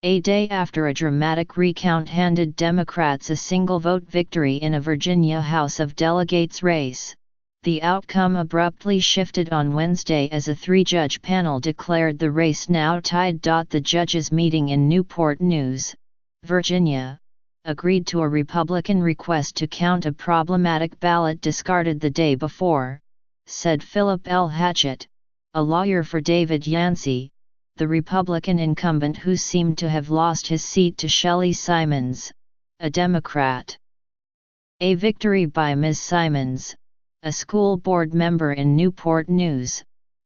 A day after a dramatic recount handed Democrats a single-vote victory in a Virginia House of Delegates race, the outcome abruptly shifted on Wednesday as a three-judge panel declared the race now tied. The judges meeting in Newport News, Virginia, agreed to a Republican request to count a problematic ballot discarded the day before, said Philip L. Hatchett, a lawyer for David Yancey, the Republican incumbent who seemed to have lost his seat to Shelley Simons, a Democrat. A victory by Ms. Simons, a school board member in Newport News,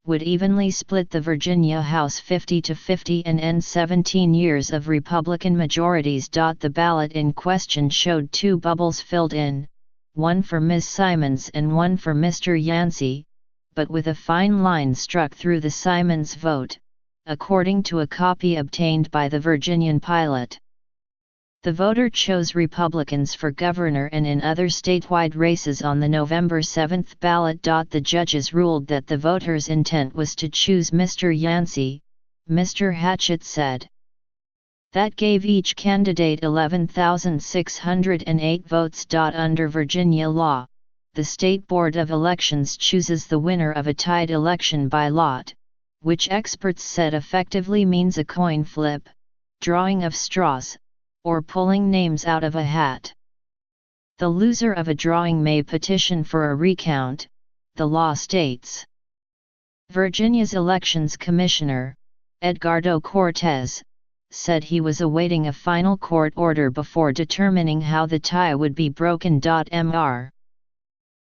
would evenly split the Virginia House 50-50 and end 17 years of Republican majorities. The ballot in question showed two bubbles filled in, one for Ms. Simons and one for Mr. Yancey, but with a fine line struck through the Simons vote, according to a copy obtained by the Virginian Pilot. The voter chose Republicans for governor and in other statewide races on the November 7 ballot. The judges ruled that the voters' intent was to choose Mr. Yancey, Mr. Hatchett said. That gave each candidate 11,608 votes. Under Virginia law, the State Board of Elections chooses the winner of a tied election by lot, which experts said effectively means a coin flip, drawing of straws, or pulling names out of a hat. The loser of a drawing may petition for a recount, the law states. Virginia's Elections Commissioner, Edgardo Cortez, said he was awaiting a final court order before determining how the tie would be broken. Mr.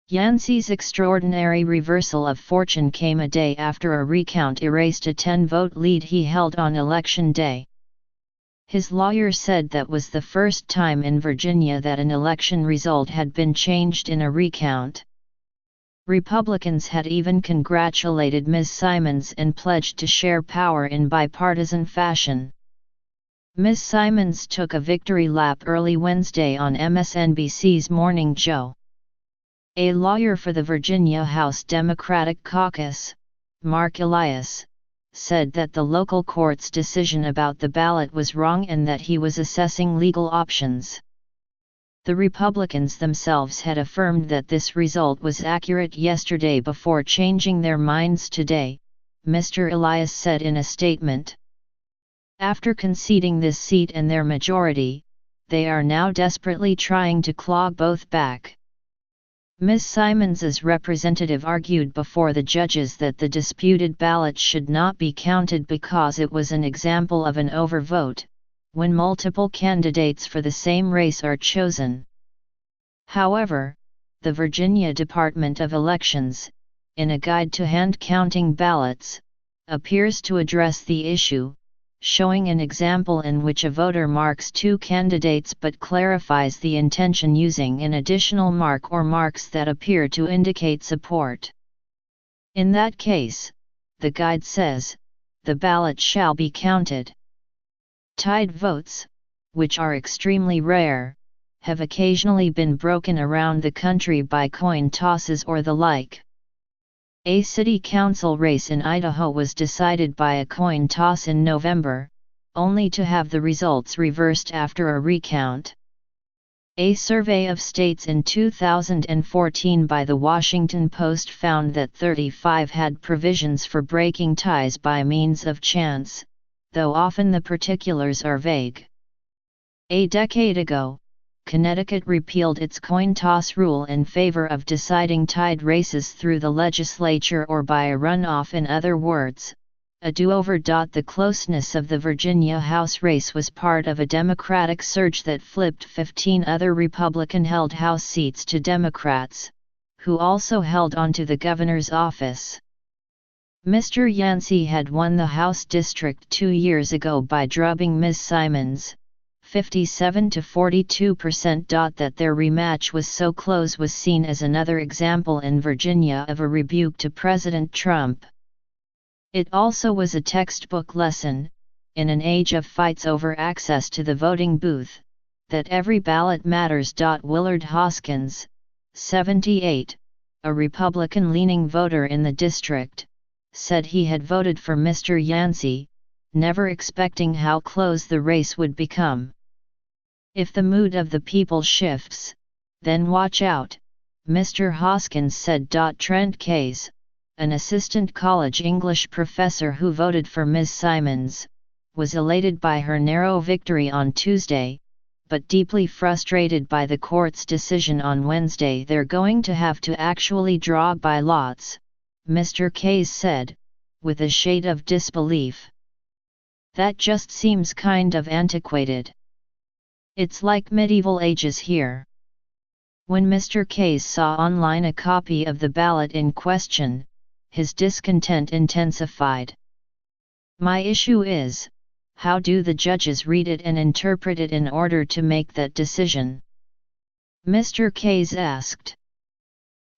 Yancey's extraordinary reversal of fortune came a day after a recount erased a 10-vote lead he held on Election Day. His lawyer said that was the first time in Virginia that an election result had been changed in a recount. Republicans had even congratulated Ms. Simons and pledged to share power in bipartisan fashion. Ms. Simons took a victory lap early Wednesday on MSNBC's Morning Joe. A lawyer for the Virginia House Democratic Caucus, Mark Elias, said that the local court's decision about the ballot was wrong and that he was assessing legal options. The Republicans themselves had affirmed that this result was accurate yesterday before changing their minds today, Mr. Elias said in a statement. After conceding this seat and their majority, they are now desperately trying to claw both back. Ms. Simons's representative argued before the judges that the disputed ballot should not be counted because it was an example of an overvote, when multiple candidates for the same race are chosen. However, the Virginia Department of Elections, in a guide to hand-counting ballots, appears to address the issue, showing an example in which a voter marks two candidates but clarifies the intention using an additional mark or marks that appear to indicate support. In that case, the guide says, the ballot shall be counted. Tied votes, which are extremely rare, have occasionally been broken around the country by coin tosses or the like. A city council race in Idaho was decided by a coin toss in November, only to have the results reversed after a recount. A survey of states in 2014 by the Washington Post found that 35 had provisions for breaking ties by means of chance, though often the particulars are vague. A decade ago, Connecticut repealed its coin toss rule in favor of deciding tied races through the legislature or by a runoff. In other words, a do-over. The closeness of the Virginia House race was part of a Democratic surge that flipped 15 other Republican-held House seats to Democrats, who also held onto the governor's office. Mr. Yancey had won the House district 2 years ago by drubbing Ms. Simons, 57–42%. That their rematch was so close was seen as another example in Virginia of a rebuke to President Trump. It also was a textbook lesson, in an age of fights over access to the voting booth, that every ballot matters. Willard Hoskins, 78, a Republican-leaning voter in the district, said he had voted for Mr. Yancey, never expecting how close the race would become. If the mood of the people shifts, then watch out, Mr. Hoskins said. Trent Case, an assistant college English professor who voted for Ms. Simons, was elated by her narrow victory on Tuesday, but deeply frustrated by the court's decision on Wednesday. They're going to have to actually draw by lots, Mr. Case said, with a shade of disbelief. That just seems kind of antiquated. It's like medieval ages here. When Mr. Case saw online a copy of the ballot in question, his discontent intensified. My issue is, how do the judges read it and interpret it in order to make that decision? Mr. Case asked.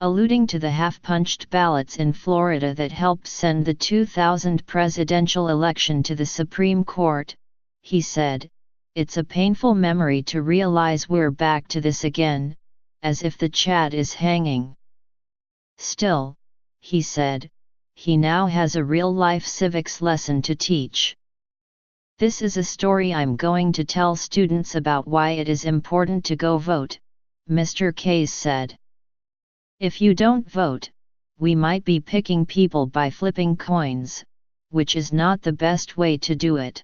Alluding to the half-punched ballots in Florida that helped send the 2000 presidential election to the Supreme Court, he said, "It's a painful memory to realize we're back to this again, as if the Chad is hanging." Still, he said, he now has a real-life civics lesson to teach. "This is a story I'm going to tell students about why it is important to go vote," Mr. Case said. "If you don't vote, we might be picking people by flipping coins, which is not the best way to do it."